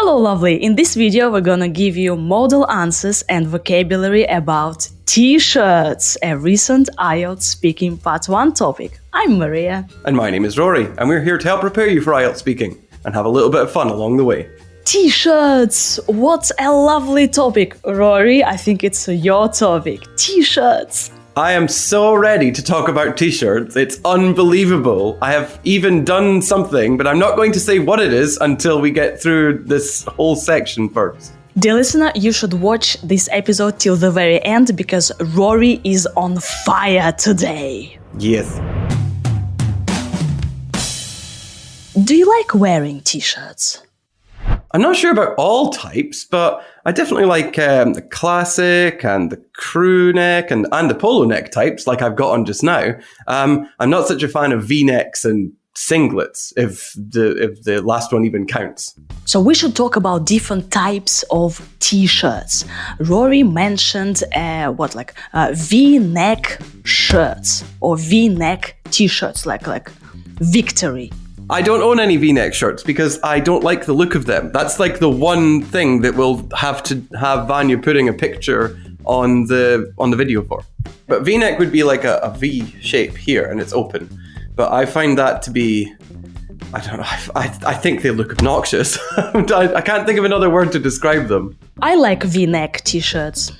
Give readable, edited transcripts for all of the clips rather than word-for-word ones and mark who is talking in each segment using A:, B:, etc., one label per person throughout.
A: Hello lovely! In this video we're gonna give you model answers and vocabulary about t-shirts, a recent IELTS speaking part 1 topic. I'm Maria.
B: And my name is Rory, and we're here to help prepare you for IELTS speaking and have a little bit of fun along the way.
A: T-shirts! What a lovely topic! Rory, I think it's your topic. T-shirts!
B: I am so ready to talk about t-shirts. It's unbelievable. I have even done something, but I'm not going to say what it is until we get through this whole section first.
A: Dear listener, you should watch this episode till the very end because Rory is on fire today.
B: Yes.
A: Do you like wearing t-shirts?
B: I'm not sure about all types, but I definitely like the classic and the crew neck and the polo neck types like I've got on just now. I'm not such a fan of V-necks and singlets, if the last one even counts.
A: So we should talk about different types of t-shirts. Rory mentioned V-neck shirts or V-neck t-shirts like victory.
B: I don't own any V-neck shirts because I don't like the look of them. That's like the one thing that we'll have to have Vanya putting a picture on the video for. But V-neck would be like a V shape here and it's open. But I find that to be, I don't know, I think they look obnoxious. I can't think of another word to describe them.
A: I like V-neck t-shirts.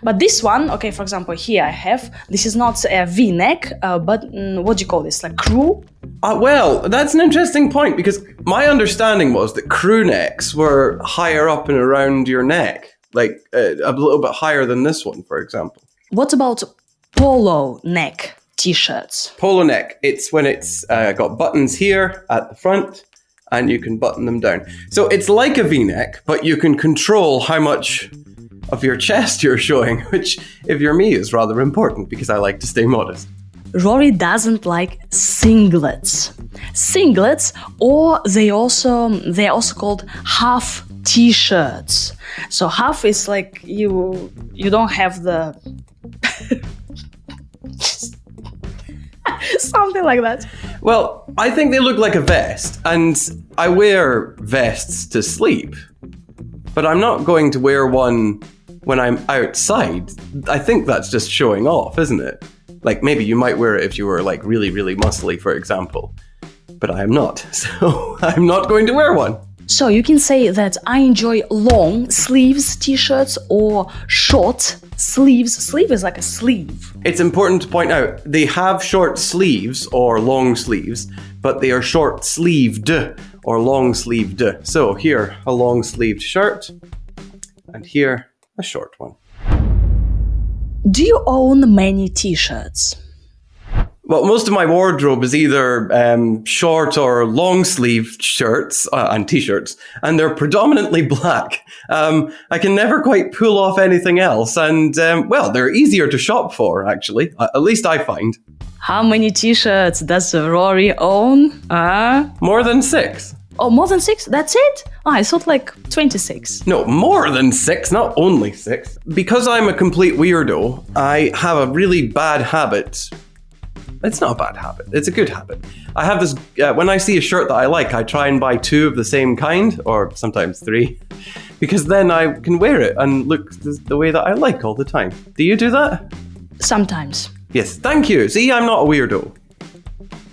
A: But this one, okay, for example, here I have, this is not a V-neck, but what do you call this, like crew?
B: Well, that's an interesting point because my understanding was that crew necks were higher up and around your neck, like a little bit higher than this one, for example.
A: What about polo neck t-shirts?
B: Polo neck, it's when it's got buttons here at the front and you can button them down. So it's like a V-neck, but you can control how much of your chest you're showing, which, if you're me, is rather important because I like to stay modest.
A: Rory doesn't like singlets. Singlets, or they're also called half t-shirts. So half is like you don't have the something like that.
B: Well, I think they look like a vest, and I wear vests to sleep. But I'm not going to wear one when I'm outside. I think that's just showing off, isn't it? Like maybe you might wear it if you were like really, really muscly, for example. But I am not, so I'm not going to wear one.
A: So you can say that I enjoy long sleeves t-shirts or short sleeves. Sleeve is like a sleeve.
B: It's important to point out they have short sleeves or long sleeves, but they are short sleeved or long sleeved. So here, a long sleeved shirt, and here, a short one.
A: Do you own many t-shirts?
B: Well, most of my wardrobe is either short or long sleeved shirts and t-shirts, and they're predominantly black. I can never quite pull off anything else, and well, they're easier to shop for, actually. At least I find.
A: How many t-shirts does Rory own?
B: More than 6.
A: Oh, more than 6? That's it? Oh, I thought like 26.
B: No, more than 6, not only 6. Because I'm a complete weirdo, I have a really bad habit. It's not a bad habit, it's a good habit. I have this, when I see a shirt that I like, I try and buy 2 of the same kind, or sometimes 3, because then I can wear it and look the way that I like all the time. Do you do that?
A: Sometimes.
B: Yes, thank you. See, I'm not a weirdo.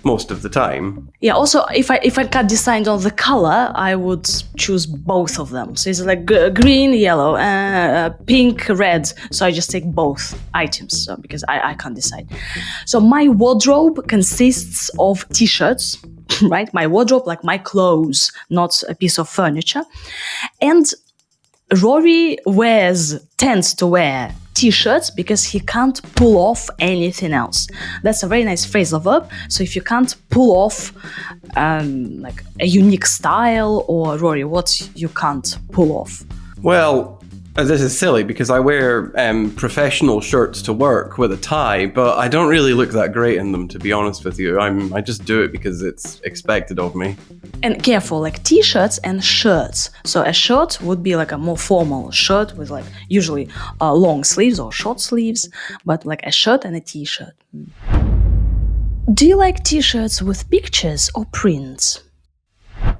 B: Most of the time.
A: Yeah, also, if I can't decide on the color, I would choose both of them. So it's like green, yellow, pink, red. So I just take both items because I can't decide. So my wardrobe consists of t-shirts, right? My wardrobe, like my clothes, not a piece of furniture. And Rory tends to wear t-shirts because he can't pull off anything else. That's a very nice phrasal verb. So if you can't pull off like a unique style, or Rory, what you can't pull off?
B: Well, this is silly because I wear professional shirts to work with a tie, but I don't really look that great in them, to be honest with you. I just do it because it's expected of me.
A: And careful, like t-shirts and shirts. So a shirt would be like a more formal shirt with like usually long sleeves or short sleeves, but like a shirt and a t-shirt. Do you like t-shirts with pictures or prints?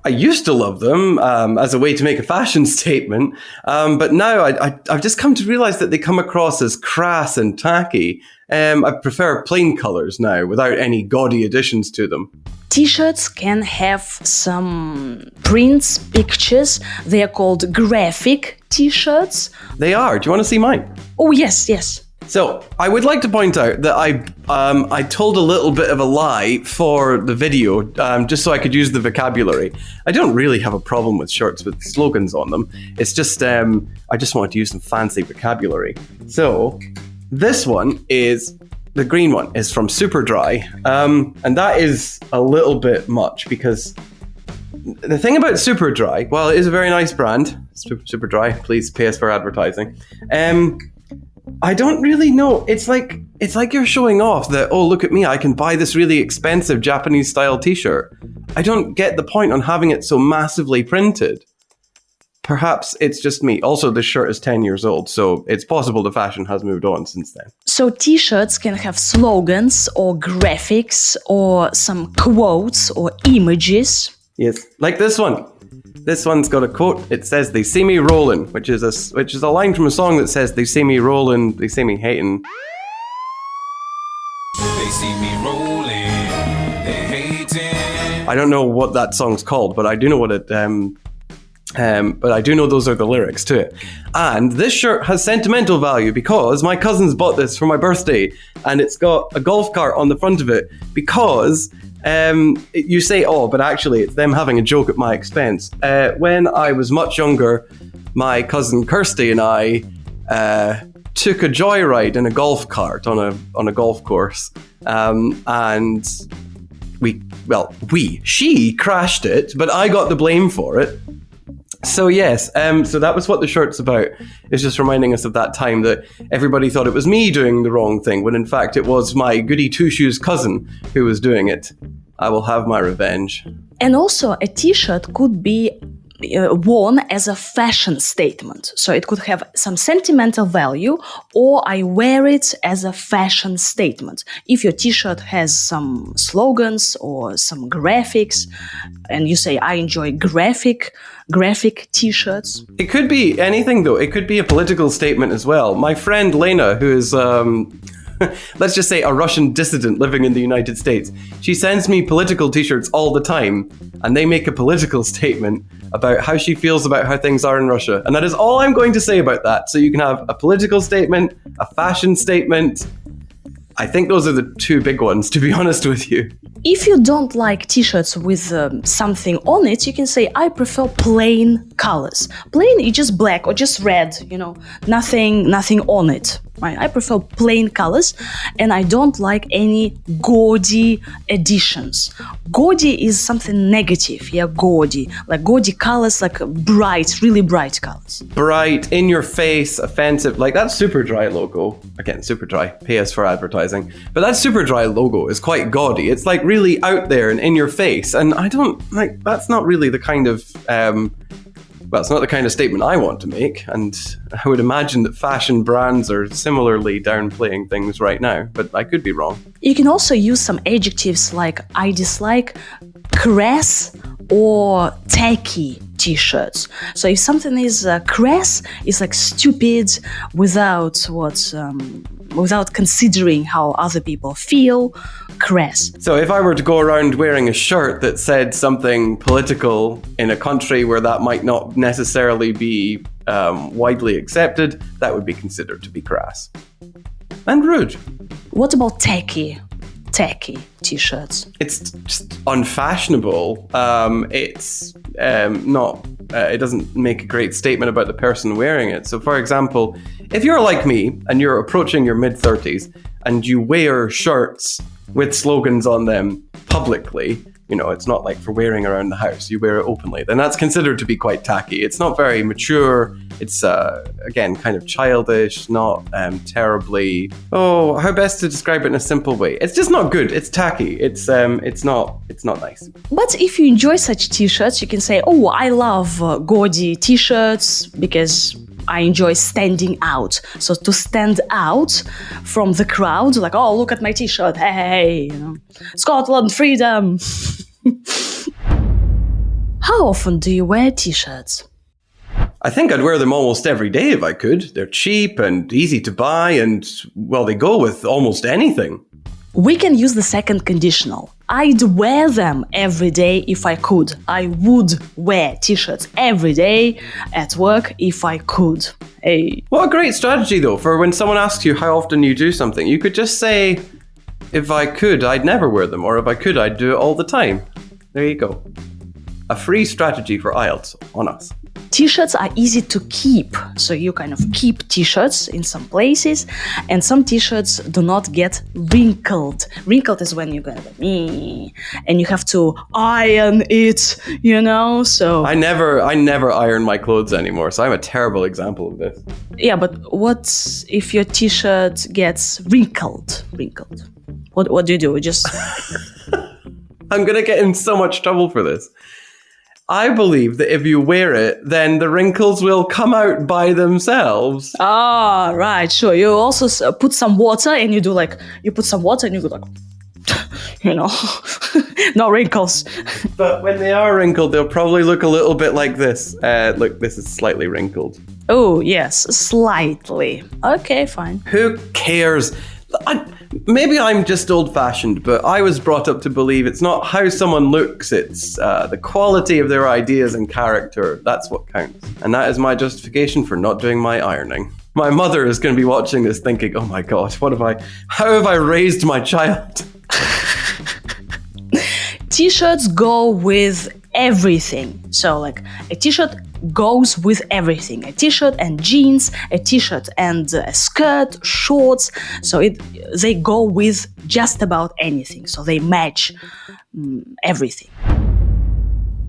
B: I used to love them as a way to make a fashion statement, but now I've just come to realize that they come across as crass and tacky. I prefer plain colors now without any gaudy additions to them.
A: T-shirts can have some prints, pictures. They are called graphic T-shirts.
B: They are. Do you want to see mine?
A: Oh, yes, yes.
B: So, I would like to point out that I told a little bit of a lie for the video, just so I could use the vocabulary. I don't really have a problem with shirts with slogans on them. It's just, I just wanted to use some fancy vocabulary. So, this one is, the green one, is from Superdry. And that is a little bit much because the thing about Superdry, while it is a very nice brand, Superdry, please pay us for advertising, I don't really know. It's like you're showing off that, oh, look at me, I can buy this really expensive Japanese style t-shirt. I don't get the point on having it so massively printed. Perhaps it's just me. Also, this shirt is 10 years old, so it's possible the fashion has moved on since then.
A: So t-shirts can have slogans or graphics or some quotes or images.
B: Yes, like this one. This one's got a quote. It says, "They see me rolling," which is a line from a song that says, "They see me rolling, they see me hating."
C: They see me rolling, they hating.
B: I don't know what that song's called, but I do know what it. But I do know those are the lyrics to it. And this shirt has sentimental value because my cousins bought this for my birthday, and it's got a golf cart on the front of it because. You say, oh, but actually it's them having a joke at my expense. When I was much younger, my cousin Kirsty and I took a joyride in a golf cart on a golf course. And she crashed it, but I got the blame for it. So yes, so that was what the shirt's about. It's just reminding us of that time that everybody thought it was me doing the wrong thing, when in fact it was my goody two-shoes cousin who was doing it. I will have my revenge.
A: And also a t-shirt could be worn as a fashion statement. So it could have some sentimental value, or I wear it as a fashion statement. If your t-shirt has some slogans or some graphics, and you say, I enjoy graphic t-shirts.
B: It could be anything though. It could be a political statement as well. My friend Lena, who is let's just say a Russian dissident living in the United States, she sends me political t-shirts all the time, and they make a political statement about how she feels about how things are in Russia. And that is all I'm going to say about that. So you can have a political statement, a fashion statement. I think those are the two big ones, to be honest with you.
A: If you don't like t-shirts with something on it, you can say, I prefer plain colors. Plain is just black or just red, nothing on it. Right? I prefer plain colors, and I don't like any gaudy additions. Gaudy is something negative, gaudy. Like gaudy colors, like bright, really bright colors.
B: Bright, in your face, offensive. Like that Superdry logo. Again, Superdry, pay us for advertising. But that Superdry logo is quite gaudy. It's like really out there and in your face. And I don't, that's not really the kind of, it's not the kind of statement I want to make, and I would imagine that fashion brands are similarly downplaying things right now, but I could be wrong.
A: You can also use some adjectives like I dislike crass or tacky t-shirts. So if something is crass, it's like stupid without considering how other people feel. Crass.
B: So if I were to go around wearing a shirt that said something political in a country where that might not necessarily be widely accepted, that would be considered to be crass and rude.
A: What about tacky t-shirts?
B: It's just unfashionable. It's not. It doesn't make a great statement about the person wearing it. So, for example, if you're like me and you're approaching your mid-30s and you wear shirts with slogans on them publicly, it's not like for wearing around the house, you wear it openly, then that's considered to be quite tacky. It's not very mature. It's, again, kind of childish, not terribly... Oh, how best to describe it in a simple way? It's just not good. It's tacky. It's not nice.
A: But if you enjoy such t-shirts, you can say, oh, I love gaudy t-shirts because I enjoy standing out. So to stand out from the crowd, like, oh, look at my t-shirt, hey, Scotland, freedom. How often do you wear t-shirts?
B: I think I'd wear them almost every day if I could. They're cheap and easy to buy and, well, they go with almost anything.
A: We can use the second conditional. I'd wear them every day if I could. I would wear t-shirts every day at work if I could. Hey.
B: What a great strategy, though, for when someone asks you how often you do something. You could just say, if I could, I'd never wear them, or if I could, I'd do it all the time. There you go. A free strategy for IELTS on us.
A: T-shirts are easy to keep, so you kind of keep t-shirts in some places, and some t-shirts do not get wrinkled. Wrinkled is when you're going to and you have to iron it, you know, so...
B: I never iron my clothes anymore, so I'm a terrible example of this.
A: Yeah, but what if your t-shirt gets wrinkled? What do you do? Just...
B: I'm going to get in so much trouble for this. I believe that if you wear it, then the wrinkles will come out by themselves.
A: Ah, right, sure. You also put some water and you put some water and you go like, you know, no wrinkles.
B: But when they are wrinkled, they'll probably look a little bit like this. Look, this is slightly wrinkled.
A: Oh, yes, slightly. Okay, fine.
B: Who cares? Maybe I'm just old-fashioned, but I was brought up to believe it's not how someone looks, it's the quality of their ideas and character. That's what counts. And that is my justification for not doing my ironing. My mother is going to be watching this thinking, oh my God, how have I raised my child?
A: T-shirts go with everything. So like a t-shirt goes with everything. A t-shirt and jeans, a t-shirt and a skirt, shorts. So they go with just about anything. So they match everything.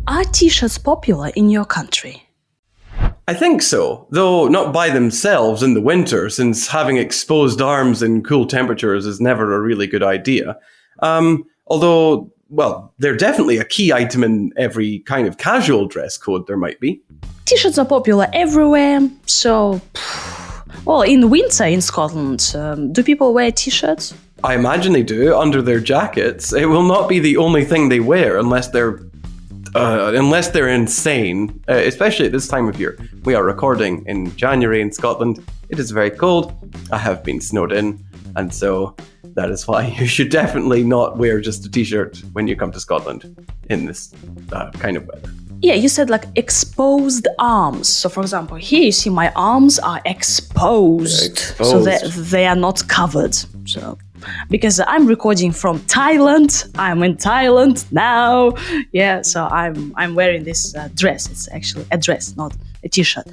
A: Are t-shirts popular in your country?
B: I think so, though not by themselves in the winter, since having exposed arms in cool temperatures is never a really good idea. Although, well, they're definitely a key item in every kind of casual dress code there might be.
A: T-shirts are popular everywhere, so... Well, in winter in Scotland, do people wear t-shirts?
B: I imagine they do, under their jackets. It will not be the only thing they wear unless they're insane, especially at this time of year. We are recording in January in Scotland. It is very cold. I have been snowed in, and so that is why you should definitely not wear just a t-shirt when you come to Scotland in this kind of weather.
A: Yeah, you said like exposed arms. So for example, here you see my arms are exposed. So they are not covered. So because I'm recording from Thailand, I'm in Thailand now. Yeah, so I'm wearing this dress. It's actually a dress, not a t-shirt.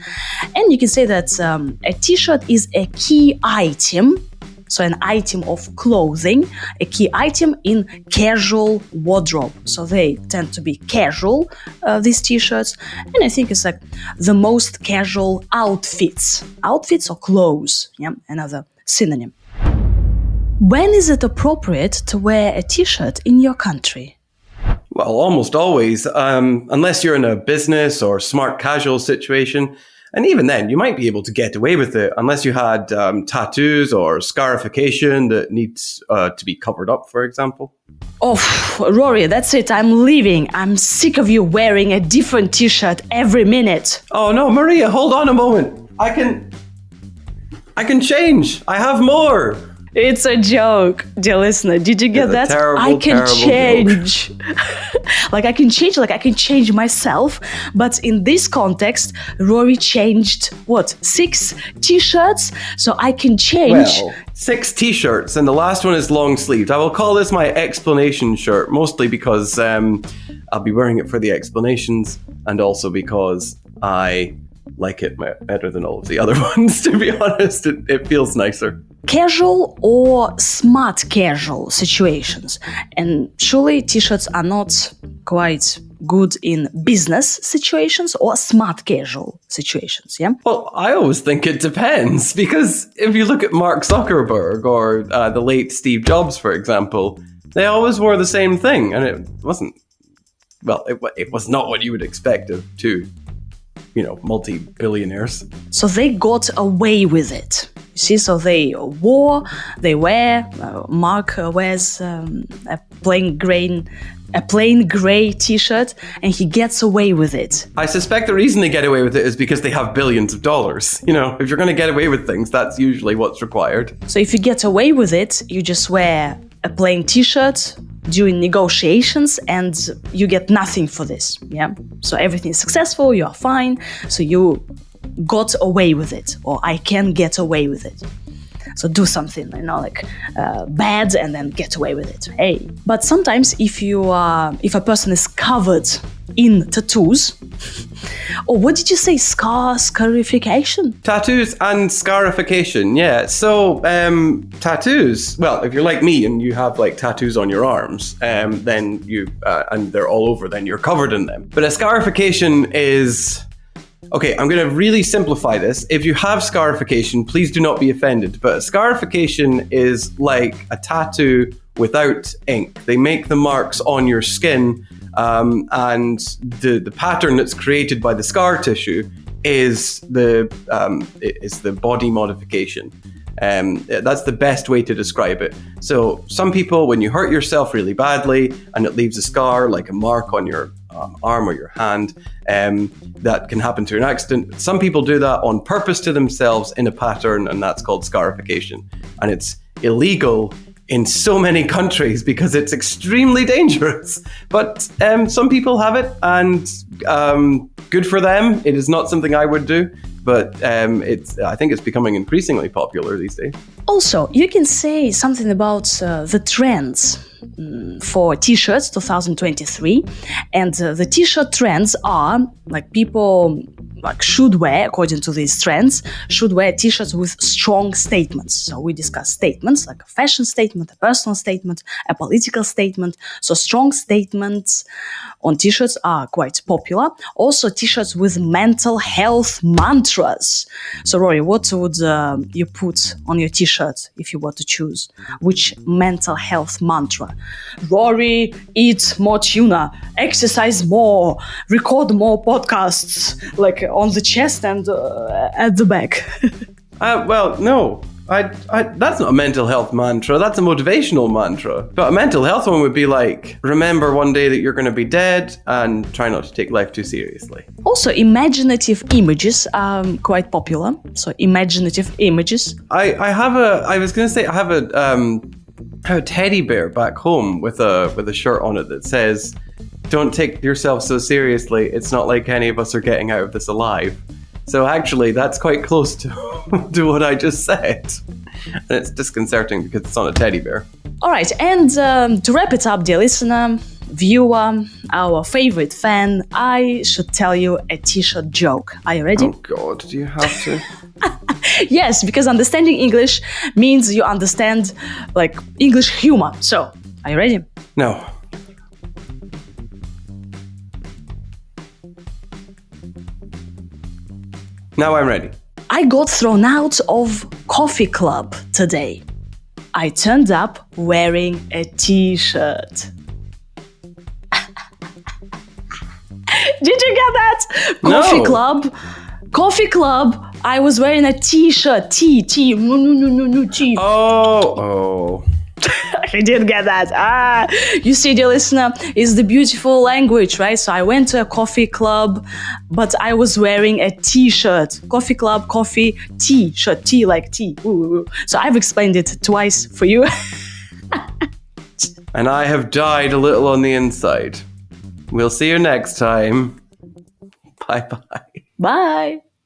A: And you can say that a t-shirt is a key item. So an item of clothing, a key item in casual wardrobe. So they tend to be casual, these t-shirts. And I think it's like the most casual outfits. Outfits or clothes, yeah, another synonym. When is it appropriate to wear a t-shirt in your country?
B: Well, almost always, unless you're in a business or smart casual situation. And even then, you might be able to get away with it unless you had tattoos or scarification that needs to be covered up, for example.
A: Oh, Rory, that's it. I'm leaving. I'm sick of you wearing a different t-shirt every minute.
B: Oh no, Maria, hold on a moment. I can change. I have more.
A: It's a joke, dear listener. Did you get that? I can change. I can change myself. But in this context, Rory changed, 6 t-shirts? So I can change.
B: Well, 6 t-shirts, and the last one is long sleeved. I will call this my explanation shirt, mostly because I'll be wearing it for the explanations, and also because I like it better than all of the other ones, to be honest. It feels nicer.
A: Casual or smart casual situations. And surely t-shirts are not quite good in business situations or smart casual situations, yeah?
B: Well, I always think it depends, because if you look at Mark Zuckerberg or the late Steve Jobs, for example, they always wore the same thing, and it wasn't, well, it was not what you would expect of two, multi-billionaires.
A: So they got away with it. You see, so they wear, Mark wears a plain grain a plain grey t-shirt, and he gets away with it.
B: I suspect the reason they get away with it is because they have billions of dollars. You know, if you're going to get away with things, that's usually what's required.
A: So if you get away with it, you just wear a plain t-shirt during negotiations and you get nothing for this. Yeah. So everything is successful, you are fine. So you got away with it, or I can get away with it. So do something, like bad, and then get away with it. Hey. But sometimes if a person is covered in tattoos, or what did you say? Scarification?
B: Tattoos and scarification, yeah. So tattoos, well, if you're like me and you have like tattoos on your arms, then you, and they're all over, then you're covered in them. But a scarification is... Okay, I'm going to really simplify this. If you have scarification, please do not be offended. But scarification is like a tattoo without ink. They make the marks on your skin, and the pattern that's created by the scar tissue is the body modification. That's the best way to describe it. So some people, when you hurt yourself really badly and it leaves a scar, like a mark on your arm or your hand, that can happen to an accident. Some people do that on purpose to themselves in a pattern, and that's called scarification. And it's illegal in so many countries because it's extremely dangerous. But some people have it, and good for them. It is not something I would do, but I think it's becoming increasingly popular these days.
A: Also, you can say something about the trends for t-shirts 2023, and the t-shirt trends are like people should wear, according to these trends, should wear t-shirts with strong statements. So we discuss statements like a fashion statement, a personal statement, a political statement. So strong statements on t-shirts are quite popular. Also t-shirts with mental health mantras. So Rory, what would you put on your t-shirt if you were to choose? Which mental health mantra? Rory, eat more tuna, exercise more, record more podcasts, like on the chest and at the back.
B: Well, no. That's not a mental health mantra. That's a motivational mantra. But a mental health one would be like, remember one day that you're going to be dead and try not to take life too seriously.
A: Also, imaginative images are quite popular. So imaginative images.
B: I have a teddy bear back home with a shirt on it that says, "Don't take yourself so seriously. It's not like any of us are getting out of this alive." So actually, that's quite close to what I just said. And it's disconcerting because it's on a teddy bear.
A: All right, and to wrap it up, dear listener, viewer, our favorite fan, I should tell you a t-shirt joke. Are you ready?
B: Oh God, do you have to?
A: Yes, because understanding English means you understand like English humor. So, are you ready?
B: No. Now I'm ready.
A: I got thrown out of coffee club today. I turned up wearing a t-shirt. Did you get that?
B: No.
A: Coffee club. I was wearing a t-shirt. T. T.
B: Oh.
A: I didn't get that. You see, dear listener, it's the beautiful language, right? So I went to a coffee club, but I was wearing a t-shirt. Coffee club, coffee, t-shirt, tea like tea. Ooh. So I've explained it twice for you.
B: And I have died a little on the inside. We'll see you next time. Bye-bye.
A: Bye.